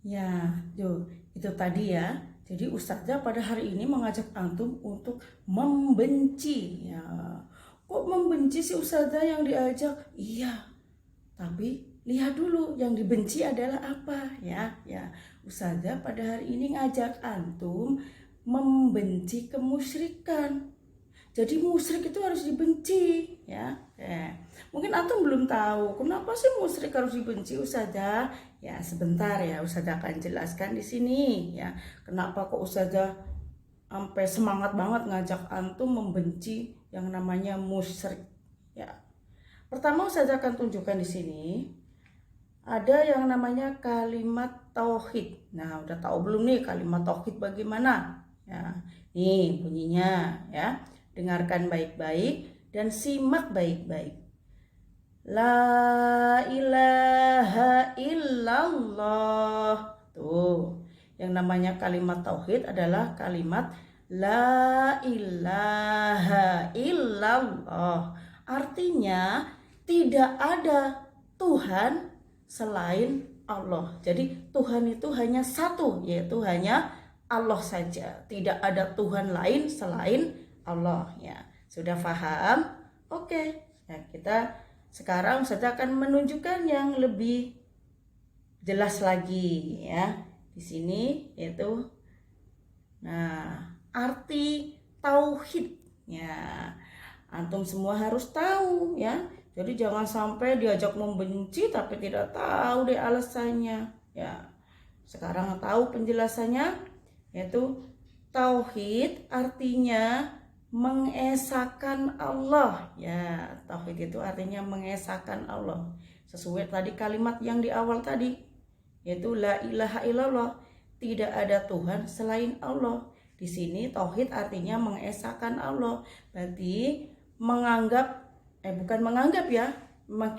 Ya, itu tadi ya. Jadi Ustazah pada hari ini mengajak antum untuk membenci. Ya, kok membenci sih Ustazah yang diajak? Iya, tapi lihat dulu yang dibenci adalah apa ya. Ya, Ustazah pada hari ini ngajak antum membenci kemusyrikan. Jadi musyrik itu harus dibenci ya. Mungkin antum belum tahu kenapa sih musyrik harus dibenci Ustazah. Ya sebentar ya Ustazah akan jelaskan di sini ya. Kenapa kok Ustazah sampai semangat banget ngajak antum membenci yang namanya musyrik ya. Pertama Ustazah akan tunjukkan di sini ada yang namanya kalimat tauhid. Nah, udah tahu belum nih kalimat tauhid bagaimana? Ya, nih bunyinya ya. Dengarkan baik-baik dan simak baik-baik. La ilaha illallah. Tuh, yang namanya kalimat tauhid adalah kalimat la ilaha illallah. Artinya tidak ada Tuhan selain Allah. Jadi Tuhan itu hanya satu, yaitu hanya Allah saja. Tidak ada Tuhan lain selain Allah ya. Sudah paham? Oke. Nah, kita sekarang saya akan menunjukkan yang lebih jelas lagi ya. Di sini yaitu arti tauhid ya. Antum semua harus tahu ya. Jadi jangan sampai diajak membenci tapi tidak tahu deh alasannya ya. Sekarang tahu penjelasannya, yaitu tauhid artinya mengesahkan Allah ya. Tauhid itu artinya mengesahkan Allah sesuai tadi kalimat yang di awal tadi, yaitu la ilaha illallah, tidak ada Tuhan selain Allah. Di sini tauhid artinya mengesahkan Allah, berarti bukan menganggap ya,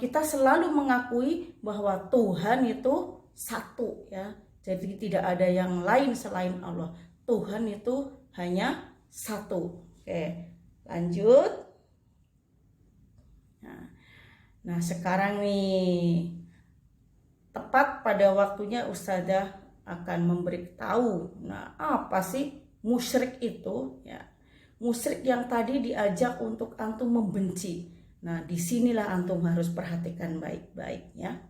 kita selalu mengakui bahwa Tuhan itu satu ya. Jadi tidak ada yang lain selain Allah. Tuhan itu hanya satu. Oke, lanjut. Nah, sekarang nih tepat pada waktunya Ustazah akan memberitahu. Nah, apa sih musyrik itu? Ya, musyrik yang tadi diajak untuk antum membenci. Nah, disinilah antum harus perhatikan baik-baik ya.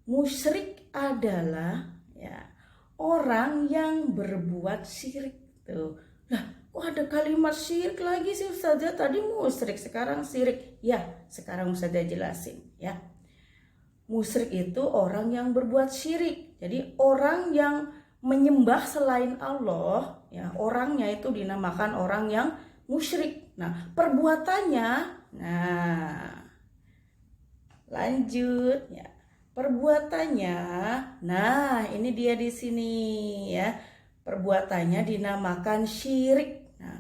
Musyrik adalah ya orang yang berbuat syirik tuh. Lah, kok ada kalimat syirik lagi sih Ustazah? Tadi musyrik, sekarang syirik. Ya, sekarang Ustazah jelasin ya. Musyrik itu orang yang berbuat syirik. Jadi orang yang menyembah selain Allah, ya, orangnya itu dinamakan orang yang musyrik. Nah, perbuatannya, lanjut ya. Perbuatannya, ini dia di sini ya. Perbuatannya dinamakan syirik. Nah,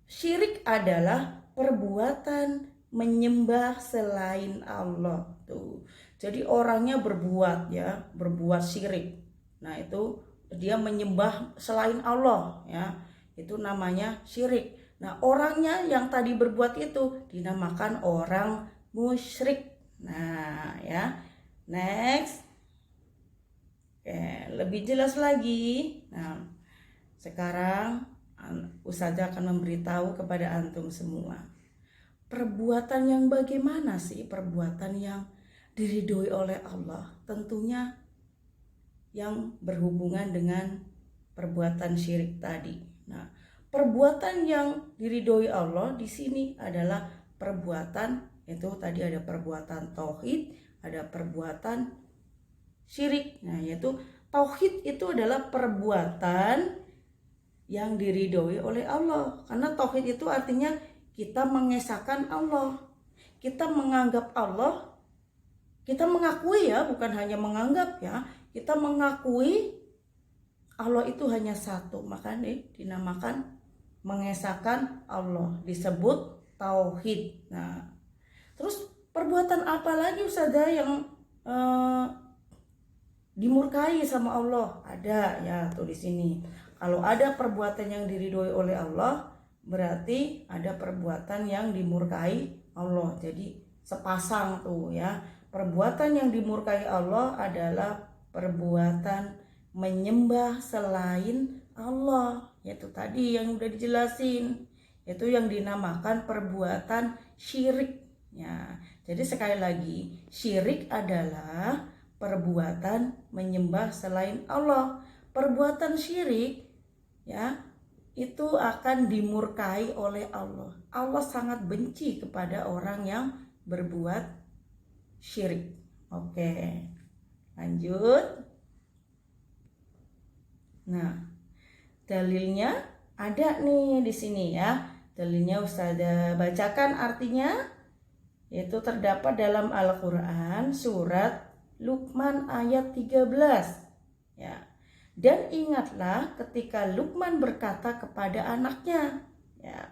syirik adalah perbuatan menyembah selain Allah tuh. Jadi orangnya berbuat syirik. Nah, itu dia menyembah selain Allah ya. Itu namanya syirik. Nah, orangnya yang tadi berbuat itu dinamakan orang musyrik. Nah, ya. Next. Oke, lebih jelas lagi. Nah, sekarang Ustazah akan memberitahu kepada antum semua. Perbuatan yang bagaimana sih? Perbuatan yang diridhoi oleh Allah. Tentunya yang berhubungan dengan perbuatan syirik tadi. Nah, perbuatan yang diridhoi Allah di sini adalah perbuatan, itu tadi ada perbuatan tauhid, ada perbuatan syirik. Nah, yaitu tauhid itu adalah perbuatan yang diridhoi oleh Allah. Karena tauhid itu artinya kita mengesahkan Allah. Kita menganggap Allah, kita mengakui ya, bukan hanya menganggap ya. Kita mengakui Allah itu hanya satu. Makanya dinamakan mengesahkan Allah, disebut tauhid. Nah, terus perbuatan apa lagi Ustazah yang dimurkai sama Allah? Ada ya, tuh di sini. Kalau ada perbuatan yang diridhoi oleh Allah, berarti ada perbuatan yang dimurkai Allah. Jadi sepasang tuh ya. Perbuatan yang dimurkai Allah adalah perbuatan menyembah selain Allah, yaitu tadi yang udah dijelasin, yaitu yang dinamakan perbuatan syirik. Ya, jadi sekali lagi, syirik adalah perbuatan menyembah selain Allah. Perbuatan syirik ya itu akan dimurkai oleh Allah. Allah sangat benci kepada orang yang berbuat syirik. Oke, lanjut. Nah, dalilnya ada nih di sini ya. Dalilnya Ustazah bacakan artinya, yaitu terdapat dalam Al-Quran surat Luqman ayat 13 ya. Dan ingatlah ketika Luqman berkata kepada anaknya ya,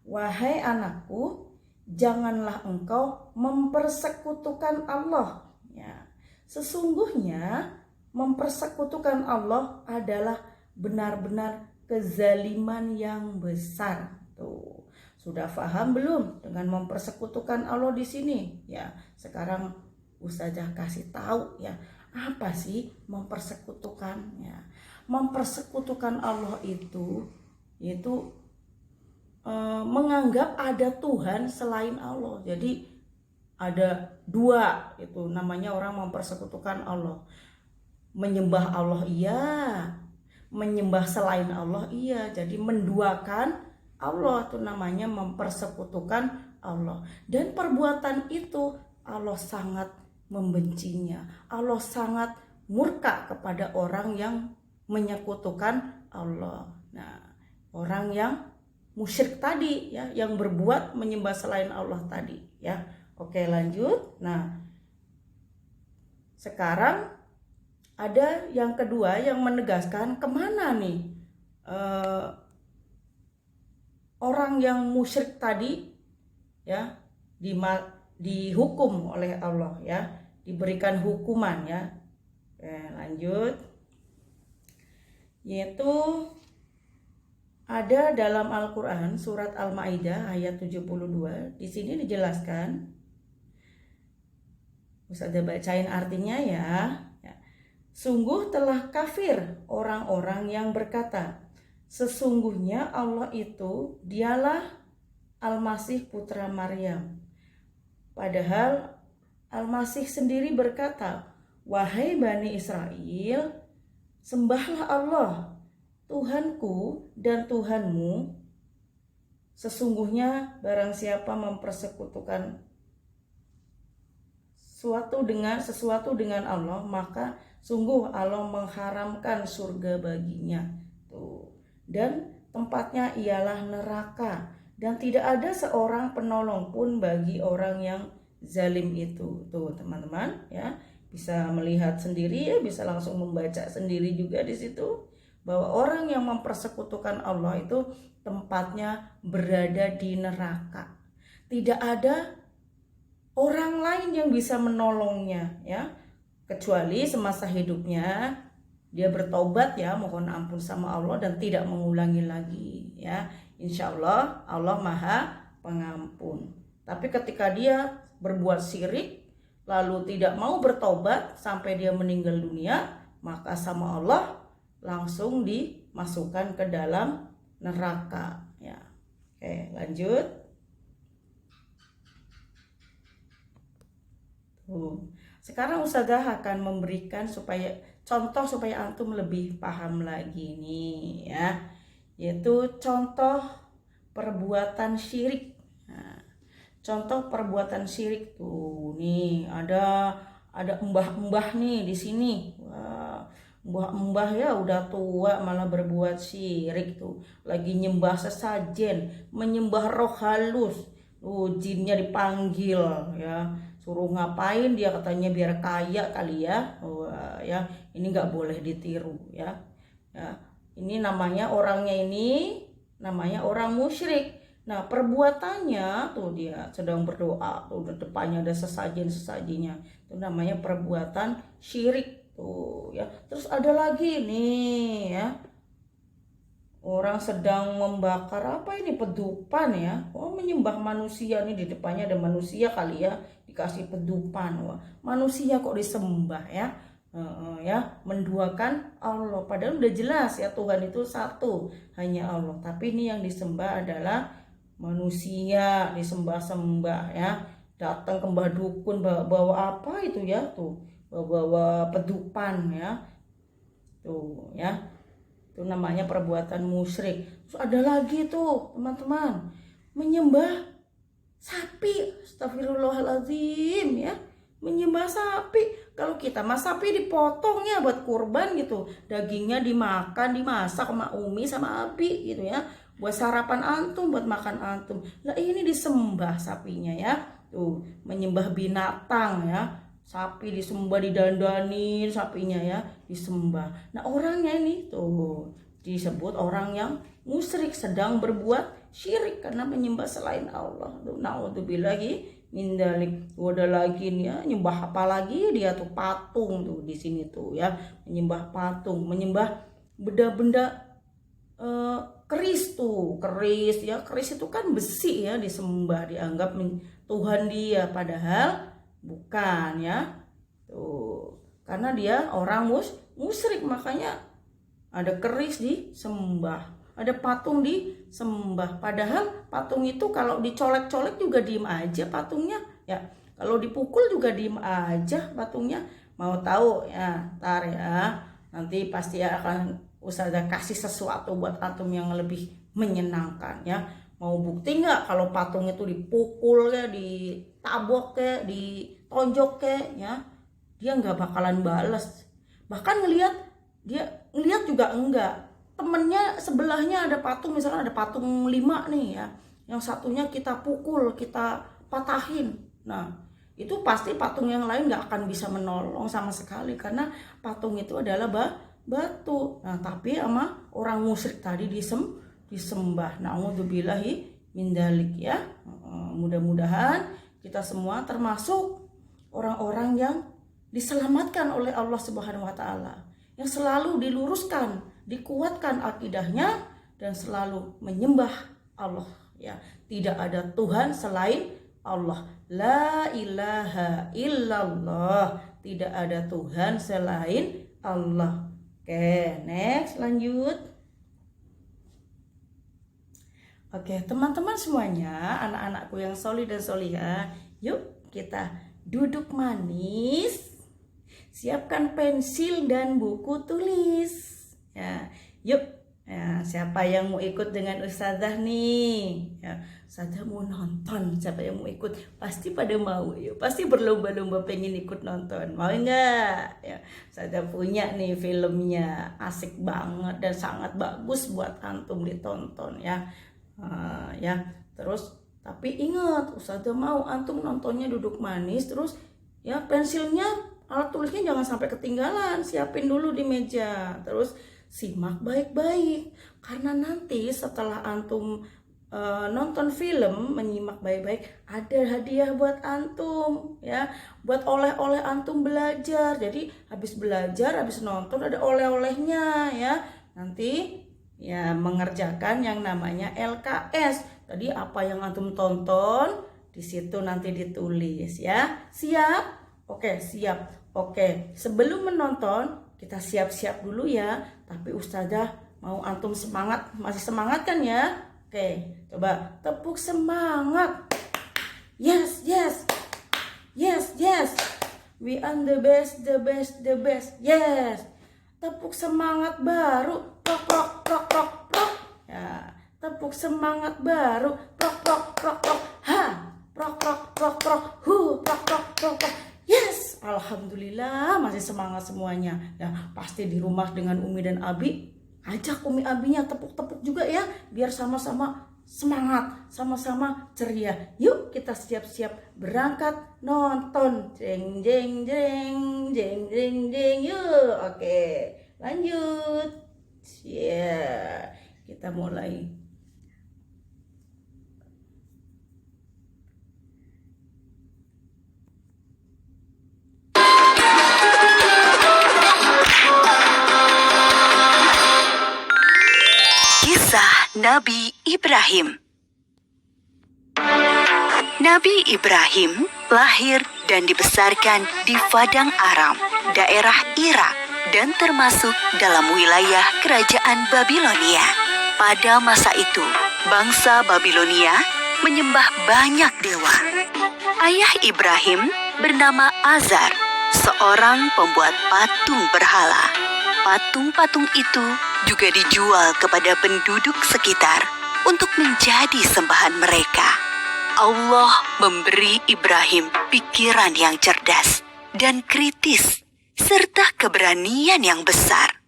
wahai anakku, janganlah engkau mempersekutukan Allah ya. Sesungguhnya mempersekutukan Allah adalah benar-benar kezaliman yang besar. Tuh, sudah paham belum dengan mempersekutukan Allah di sini? Ya, sekarang Ustazah kasih tahu ya, apa sih mempersekutukan ya. Mempersekutukan Allah itu menganggap ada Tuhan selain Allah. Jadi ada dua, itu namanya orang mempersekutukan Allah. Menyembah Allah iya, menyembah selain Allah iya. Jadi menduakan Allah itu namanya mempersekutukan Allah. Dan perbuatan itu Allah sangat membencinya. Allah sangat murka kepada orang yang menyekutukan Allah. Nah, orang yang musyrik tadi ya, yang berbuat menyembah selain Allah tadi ya. Oke, lanjut. Nah, sekarang ada yang kedua yang menegaskan kemana nih orang yang musyrik tadi ya dihukum oleh Allah ya, diberikan hukuman ya. Oke, lanjut. Yaitu ada dalam Al-Qur'an surat Al-Maidah ayat 72. Di sini dijelaskan, Ustazah bacain artinya ya. Sungguh telah kafir orang-orang yang berkata, sesungguhnya Allah itu dialah Al-Masih putra Maryam. Padahal Al-Masih sendiri berkata, wahai Bani Israel, sembahlah Allah, Tuhanku dan Tuhanmu. Sesungguhnya barang siapa mempersekutukan sesuatu dengan Allah, maka sungguh Allah mengharamkan surga baginya. Tuh. Dan tempatnya ialah neraka, dan tidak ada seorang penolong pun bagi orang yang zalim itu. Tuh teman-teman ya, bisa melihat sendiri ya, bisa langsung membaca sendiri juga di situ bahwa orang yang mempersekutukan Allah itu tempatnya berada di neraka. Tidak ada orang lain yang bisa menolongnya ya, kecuali semasa hidupnya dia bertobat ya, mohon ampun sama Allah dan tidak mengulangi lagi ya. Insya Allah Allah Maha Pengampun. Tapi ketika dia berbuat syirik lalu tidak mau bertobat sampai dia meninggal dunia, maka sama Allah langsung dimasukkan ke dalam neraka ya. Oke, lanjut. Sekarang Ustazah akan memberikan contoh supaya antum lebih paham lagi nih ya, yaitu contoh perbuatan syirik. Nah, contoh perbuatan syirik tuh nih ada mbah-mbah nih di sini. Wah, mbah-mbah ya udah tua malah berbuat syirik tuh, lagi nyembah sesajen, menyembah roh halus. Jinnya dipanggil ya, suruh ngapain dia katanya biar kaya kali ya. Wah, ya ini nggak boleh ditiru ya. Ini namanya namanya orang musyrik. Nah perbuatannya tuh dia sedang berdoa tuh depannya ada sesajinya, itu namanya perbuatan syirik tuh ya. Terus ada lagi nih ya, orang sedang membakar apa ini, pedupan ya. Oh, menyembah manusia nih, di depannya ada manusia kali ya, dikasih pedupan. Wah, manusia kok disembah ya. Ya, menduakan Allah, padahal udah jelas ya Tuhan itu satu, hanya Allah, tapi ini yang disembah adalah manusia, disembah-sembah ya. Datang ke mbah dukun bawa apa itu ya tuh, bawa pedupan ya tuh ya, itu namanya perbuatan musyrik. Terus ada lagi tuh teman-teman, menyembah sapi, astagfirullahaladzim ya, menyembah sapi. Kalau kita mah sapi dipotong ya buat kurban gitu, dagingnya dimakan, dimasak sama umi sama abi gitu ya, buat sarapan antum, buat makan antum. Lah ini disembah sapinya ya, tuh menyembah binatang ya, sapi disembah, didandanin sapinya ya, disembah. Nah orangnya ini tuh disebut orang yang musyrik, sedang berbuat syirik karena menyembah selain Allah. Naudzubillahi min dzalik. Ada lagi nih ya, nyembah apa lagi dia tuh, patung tuh di sini tuh ya, menyembah patung, menyembah benda-benda keris tuh, keris ya, keris itu kan besi ya, disembah, dianggap Tuhan dia, padahal bukan ya tuh, karena dia orang musyrik, makanya ada keris disembah, ada patung disembah, padahal patung itu kalau dicolek-colek juga diem aja patungnya ya, kalau dipukul juga diem aja patungnya. Mau tahu ya, ntar ya, nanti pasti akan Ustazah kasih sesuatu buat antum yang lebih menyenangkan ya. Mau bukti nggak kalau patung itu dipukul ya, ditabok ya, ditonjok ya, dia nggak bakalan bales, bahkan dia ngelihat juga enggak. Temennya sebelahnya ada patung, misalkan ada patung 5 nih ya, yang satunya kita pukul, kita patahin, nah itu pasti patung yang lain nggak akan bisa menolong sama sekali, karena patung itu adalah batu. Nah tapi sama orang musyrik tadi disembah. Naudzubillahi min dzalik ya. Mudah-mudahan kita semua termasuk orang-orang yang diselamatkan oleh Allah Subhanahu wa taala, yang selalu diluruskan, dikuatkan akidahnya, dan selalu menyembah Allah ya. Tidak ada Tuhan selain Allah. La ilaha illallah. Tidak ada Tuhan selain Allah. Oke, next, lanjut. Oke, teman-teman semuanya, anak-anakku yang solih dan solihah, yuk kita duduk manis, siapkan pensil dan buku tulis ya. Yuk ya, siapa yang mau ikut dengan Ustazah nih ya, Ustazah mau nonton, siapa yang mau ikut? Pasti pada mau ya, pasti berlomba-lomba pengen ikut nonton, mau enggak ya? Ustazah punya nih filmnya, asik banget dan sangat bagus buat antum ditonton ya. Ya terus, tapi ingat Ustazah mau antum nontonnya duduk manis, terus ya pensilnya, alat tulisnya jangan sampai ketinggalan, siapin dulu di meja, terus simak baik-baik, karena nanti setelah antum nonton film, menyimak baik-baik, ada hadiah buat antum ya, buat oleh-oleh antum belajar. Jadi habis belajar, habis nonton ada oleh-olehnya ya, nanti ya mengerjakan yang namanya LKS. Tadi apa yang antum tonton di situ nanti ditulis ya. Siap? Oke, siap. Oke, sebelum menonton kita siap-siap dulu ya. Tapi Ustazah mau antum semangat, masih semangat kan ya? Oke, coba tepuk semangat. Yes, yes. Yes, yes. We are the best, the best, the best. Yes. Tepuk semangat baru. Prok, prok, prok, prok, prok. Ya, tepuk semangat baru. Prok, prok, prok, prok. Ha. Prok, prok, prok, prok. Hu. Prok, prok, prok, prok. Yes, alhamdulillah masih semangat semuanya. Ya, pasti di rumah dengan Umi dan Abi, ajak Umi Abinya tepuk-tepuk juga ya, biar sama-sama semangat, sama-sama ceria. Yuk kita siap-siap berangkat nonton. Jeng jeng jeng jeng jeng jeng. Yuk, oke, lanjut. Ya, kita mulai. Nabi Ibrahim. Nabi Ibrahim lahir dan dibesarkan di Padang Aram, daerah Irak, dan termasuk dalam wilayah kerajaan Babilonia. Pada masa itu, bangsa Babilonia menyembah banyak dewa. Ayah Ibrahim bernama Azar, seorang pembuat patung berhala. Patung-patung itu juga dijual kepada penduduk sekitar untuk menjadi sembahan mereka. Allah memberi Ibrahim pikiran yang cerdas dan kritis, serta keberanian yang besar.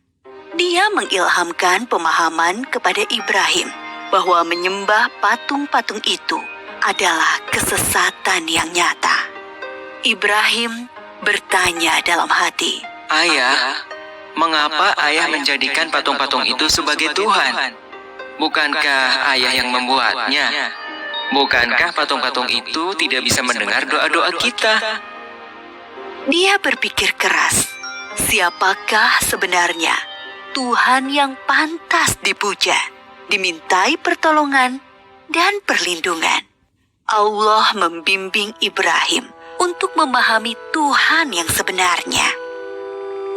Dia mengilhamkan pemahaman kepada Ibrahim bahwa menyembah patung-patung itu adalah kesesatan yang nyata. Ibrahim bertanya dalam hati, Ayah, mengapa ayah menjadikan patung-patung itu sebagai Tuhan? Bukankah ayah yang membuatnya? Bukankah patung-patung itu tidak bisa mendengar doa-doa kita? Dia berpikir keras, siapakah sebenarnya Tuhan yang pantas dipuja, dimintai pertolongan dan perlindungan? Allah membimbing Ibrahim untuk memahami Tuhan yang sebenarnya.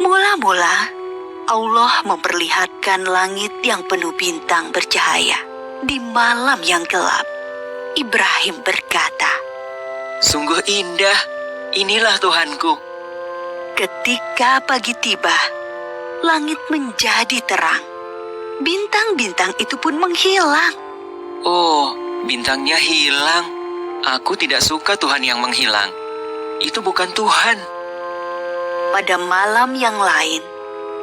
Mula-mula, Allah memperlihatkan langit yang penuh bintang bercahaya di malam yang gelap. Ibrahim berkata, Sungguh indah, inilah Tuhanku. ketika pagi tiba, langit menjadi terang. Bintang-bintang itu pun menghilang. Oh, bintangnya hilang. Aku tidak suka Tuhan yang menghilang. Itu bukan Tuhan. Pada malam yang lain,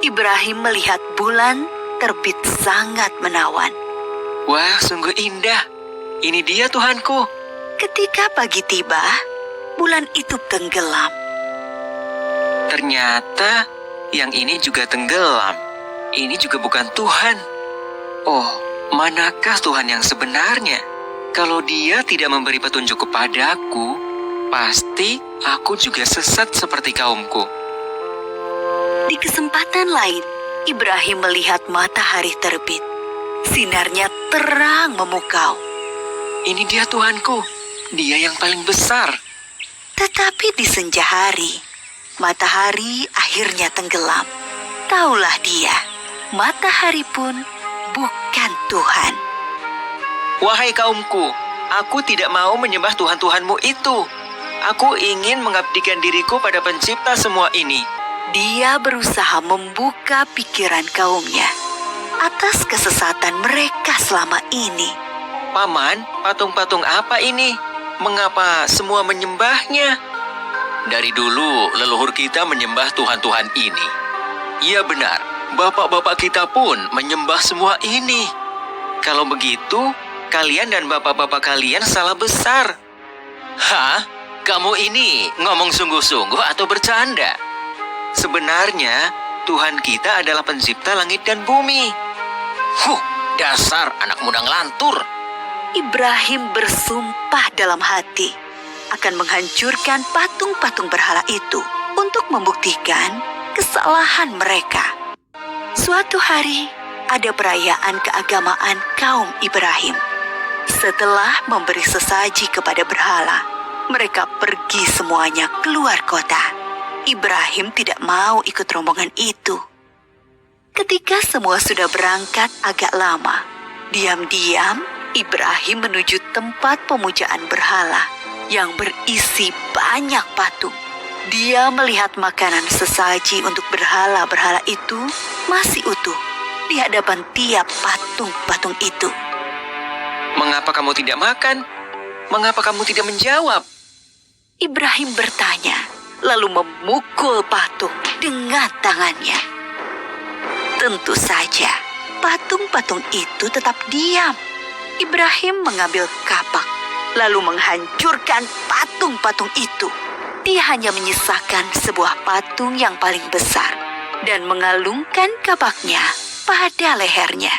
Ibrahim melihat bulan terbit sangat menawan. Wah, sungguh indah. Ini dia Tuhanku. Ketika pagi tiba, bulan itu tenggelam. Ternyata yang ini juga tenggelam. Ini juga bukan Tuhan. Oh, manakah Tuhan yang sebenarnya? Kalau dia tidak memberi petunjuk kepadaku, pasti aku juga sesat seperti kaumku. Di kesempatan lain, Ibrahim melihat matahari terbit. Sinarnya terang memukau. Ini dia Tuhanku. Dia yang paling besar. Tetapi di senja hari, matahari akhirnya tenggelam. Taulah dia, matahari pun bukan Tuhan. Wahai kaumku, aku tidak mau menyembah Tuhan-Tuhanmu itu. Aku ingin mengabdikan diriku pada pencipta semua ini. Dia berusaha membuka pikiran kaumnya atas kesesatan mereka selama ini. Paman, patung-patung apa ini? Mengapa semua menyembahnya? Dari dulu, leluhur kita menyembah Tuhan-Tuhan ini. Iya benar, bapak-bapak kita pun menyembah semua ini. Kalau begitu, kalian dan bapak-bapak kalian salah besar. Hah? Kamu ini ngomong sungguh-sungguh atau bercanda? Sebenarnya, Tuhan kita adalah pencipta langit dan bumi. Dasar anak muda ngelantur. Ibrahim bersumpah dalam hati akan menghancurkan patung-patung berhala itu untuk membuktikan kesalahan mereka. Suatu hari, ada perayaan keagamaan kaum Ibrahim. Setelah memberi sesaji kepada berhala, mereka pergi semuanya keluar kota. Ibrahim tidak mau ikut rombongan itu. Ketika semua sudah berangkat agak lama, diam-diam Ibrahim menuju tempat pemujaan berhala yang berisi banyak patung. Dia melihat makanan sesaji untuk berhala-berhala itu masih utuh di hadapan tiap patung-patung itu. Mengapa kamu tidak makan? Mengapa kamu tidak menjawab? Ibrahim bertanya, lalu memukul patung dengan tangannya. Tentu saja, patung-patung itu tetap diam. Ibrahim mengambil kapak, lalu menghancurkan patung-patung itu. Dia hanya menyisakan sebuah patung yang paling besar dan mengalungkan kapaknya pada lehernya.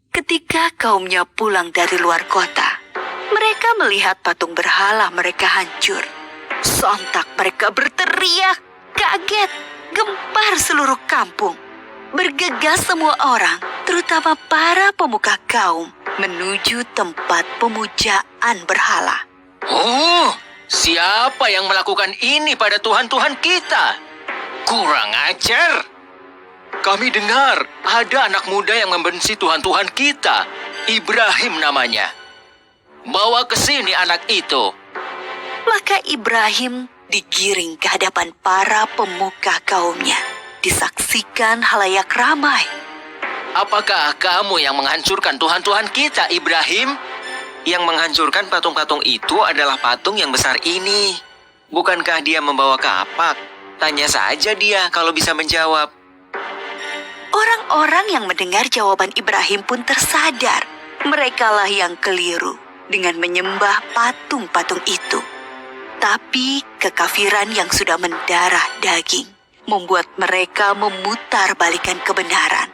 Ketika kaumnya pulang dari luar kota, mereka melihat patung berhala mereka hancur. Sontak mereka berteriak, kaget, gempar seluruh kampung. Bergegas semua orang, terutama para pemuka kaum, menuju tempat pemujaan berhala. Oh, Siapa yang melakukan ini pada Tuhan-Tuhan kita? Kurang ajar. Kami dengar ada anak muda yang membenci Tuhan-Tuhan kita. Ibrahim namanya. Bawa ke sini anak itu. Maka Ibrahim digiring ke hadapan para pemuka kaumnya. Disaksikan halayak ramai. Apakah kamu yang menghancurkan Tuhan-Tuhan kita, Ibrahim? Yang menghancurkan patung-patung itu adalah patung yang besar ini. Bukankah dia membawa kapak? Tanya saja dia kalau bisa menjawab. Orang-orang yang mendengar jawaban Ibrahim pun tersadar. Merekalah yang keliru dengan menyembah patung-patung itu. Tapi kekafiran yang sudah mendarah daging membuat mereka memutar balikan kebenaran.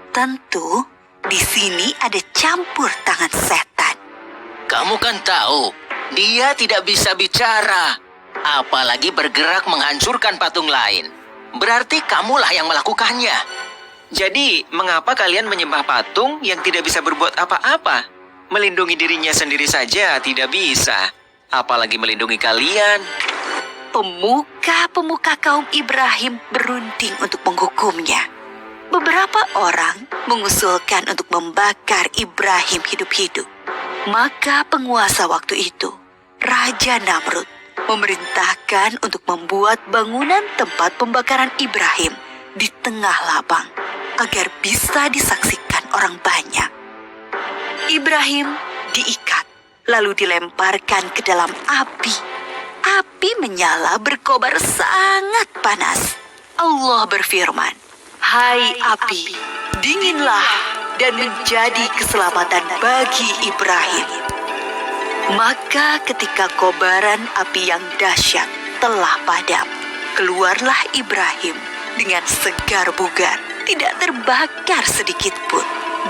Tentu di sini ada campur tangan setan. Kamu kan tahu, dia tidak bisa bicara. Apalagi bergerak menghancurkan patung lain. Berarti kamulah yang melakukannya. Jadi, mengapa kalian menyembah patung yang tidak bisa berbuat apa-apa? Melindungi dirinya sendiri saja tidak bisa. Apalagi melindungi kalian. Pemuka-pemuka kaum Ibrahim berunding untuk menghukumnya. Beberapa orang mengusulkan untuk membakar Ibrahim hidup-hidup. Maka penguasa waktu itu, Raja Namrud, memerintahkan untuk membuat bangunan tempat pembakaran Ibrahim di tengah lapang agar bisa disaksikan orang banyak. Ibrahim diikat lalu dilemparkan ke dalam api. Api menyala berkobar sangat panas. Allah berfirman, "Hai api, dinginlah dan menjadi keselamatan bagi Ibrahim." Maka ketika kobaran api yang dahsyat telah padam, keluarlah Ibrahim dengan segar bugar, tidak terbakar sedikit pun.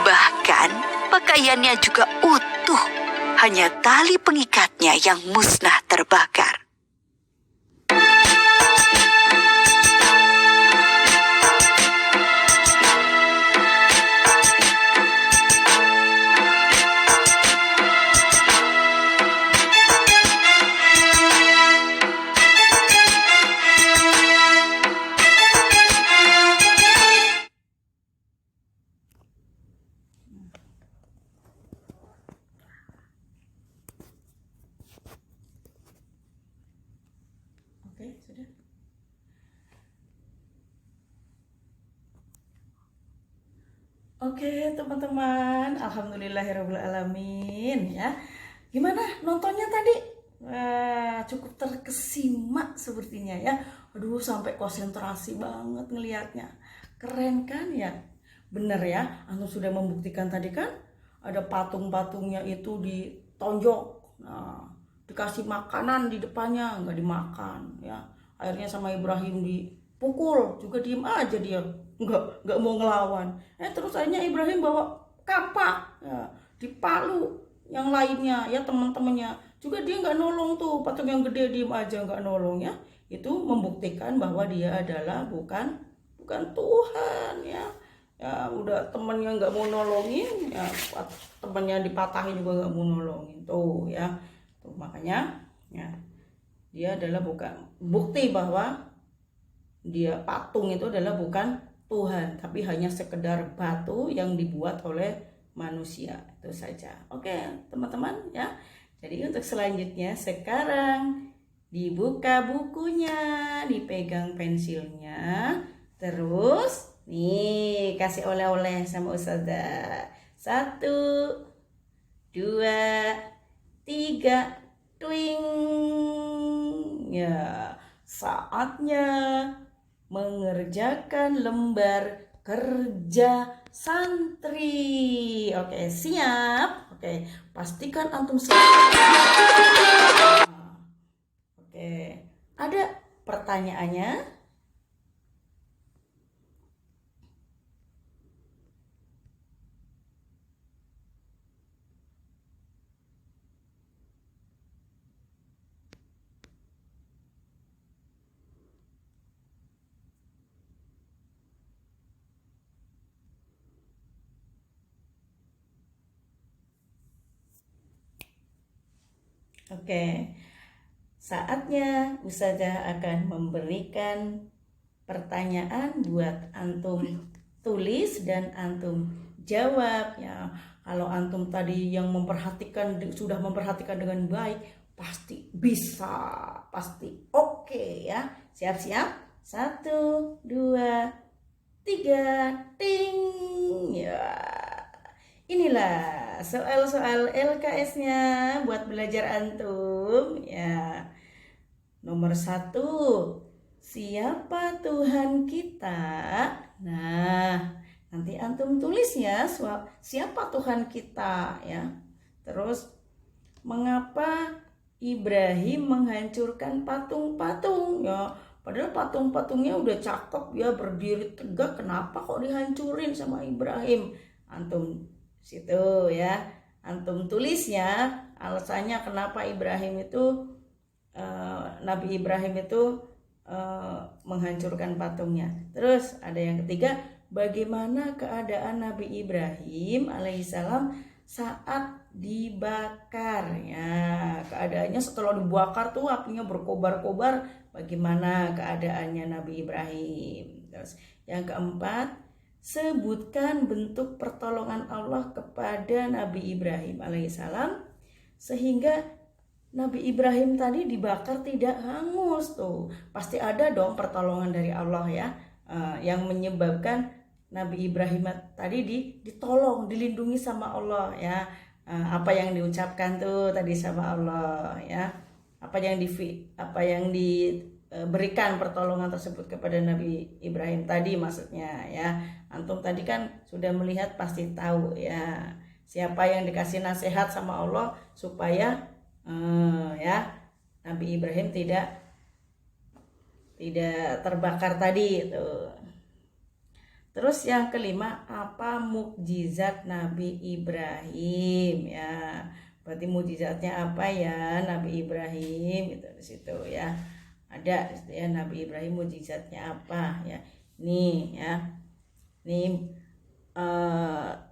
Bahkan pakaiannya juga utuh, hanya tali pengikatnya yang musnah terbakar. Oke, sudah. Oke, teman-teman. Alhamdulillahirrahmanirrahim ya. Gimana nontonnya tadi? Wah, cukup terkesima sepertinya ya. Aduh, sampai konsentrasi banget ngelihatnya. Keren kan ya? Bener ya, Antum sudah membuktikan tadi kan? Ada patung-patungnya itu ditonjok. Nah, dikasih makanan di depannya, nggak dimakan ya. Akhirnya sama Ibrahim dipukul, juga diem aja dia, nggak mau ngelawan. Terus akhirnya Ibrahim bawa kapak ya, dipalu yang lainnya ya, teman-temannya juga dia nggak nolong tuh, patung yang gede diem aja nggak nolong ya. Itu membuktikan bahwa dia adalah bukan Tuhan ya. Ya udah, temennya nggak mau nolongin ya, temennya dipatahin juga nggak mau nolongin tuh ya. Tuh, makanya ya, dia adalah bukan bukti bahwa dia patung itu adalah bukan Tuhan, tapi hanya sekedar batu yang dibuat oleh manusia, itu saja. Oke teman-teman ya. Jadi untuk selanjutnya, sekarang dibuka bukunya, dipegang pensilnya, terus nih kasih oleh-oleh sama Ustazah. 1, 2, 3, twing. Ya, saatnya mengerjakan lembar kerja santri. Oke, siap? Oke, pastikan antum siap. Oke, ada pertanyaannya? Oke, saatnya Ustazah akan memberikan pertanyaan buat antum tulis dan antum jawab ya. Kalau antum tadi yang sudah memperhatikan dengan baik, pasti bisa, pasti oke ya. Siap-siap? 1, 2, 3, ting ya. Inilah soal-soal LKS-nya buat belajar antum ya. Nomor 1, siapa Tuhan kita? Nah, nanti antum tulis ya, siapa Tuhan kita ya. Terus, mengapa Ibrahim menghancurkan patung-patung ya? Padahal patung-patungnya udah cakep ya, berdiri tegak, kenapa kok dihancurin sama Ibrahim? Antum situ ya, antum tulis ya alasannya kenapa Nabi Ibrahim itu menghancurkan patungnya. Terus ada yang ketiga, bagaimana keadaan Nabi Ibrahim alaihissalam saat dibakar ya. Keadaannya setelah dibakar tuh apinya berkobar-kobar, bagaimana keadaannya Nabi Ibrahim. Terus yang keempat, sebutkan bentuk pertolongan Allah kepada Nabi Ibrahim alaihissalam sehingga Nabi Ibrahim tadi dibakar tidak hangus tuh. Pasti ada dong pertolongan dari Allah ya, yang menyebabkan Nabi Ibrahim tadi ditolong, dilindungi sama Allah ya. Apa yang diucapkan tuh tadi sama Allah ya. Apa yang diberikan pertolongan tersebut kepada Nabi Ibrahim tadi maksudnya ya. Antum tadi kan sudah melihat, pasti tahu ya. Siapa yang dikasih nasihat sama Allah supaya ya Nabi Ibrahim tidak terbakar tadi itu. Terus yang kelima, apa mukjizat Nabi Ibrahim ya? Berarti mukjizatnya apa ya Nabi Ibrahim itu di situ ya. Ada ya Nabi Ibrahim mukjizatnya apa ya? Nih ya. Nih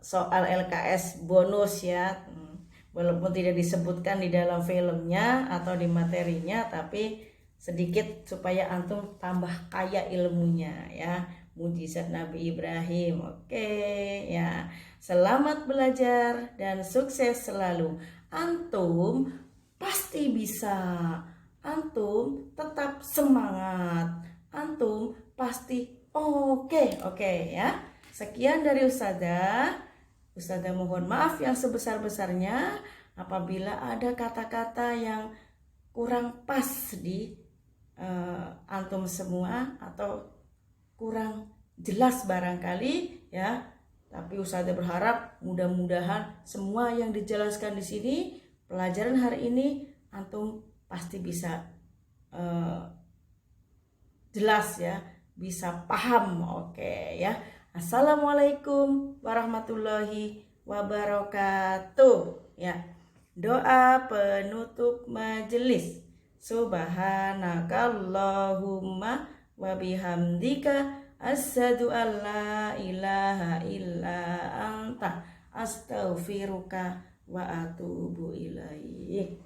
soal LKS bonus ya. Walaupun tidak disebutkan di dalam filmnya atau di materinya, tapi sedikit supaya antum tambah kaya ilmunya ya. Mukjizat Nabi Ibrahim. Oke ya. Selamat belajar dan sukses selalu. Antum pasti bisa. Antum tetap semangat. Antum pasti oke ya. Sekian dari Ustazah. Ustazah mohon maaf yang sebesar-besarnya apabila ada kata-kata yang kurang pas di antum semua atau kurang jelas barangkali ya. Tapi Ustazah berharap mudah-mudahan semua yang dijelaskan di sini, pelajaran hari ini antum pasti bisa jelas ya, bisa paham. Oke ya. Assalamualaikum warahmatullahi wabarakatuh ya. Doa penutup majelis. Subhanakallahumma wa bihamdika asyhadu an la ilaha illa anta astaghfiruka wa atubu ilaik.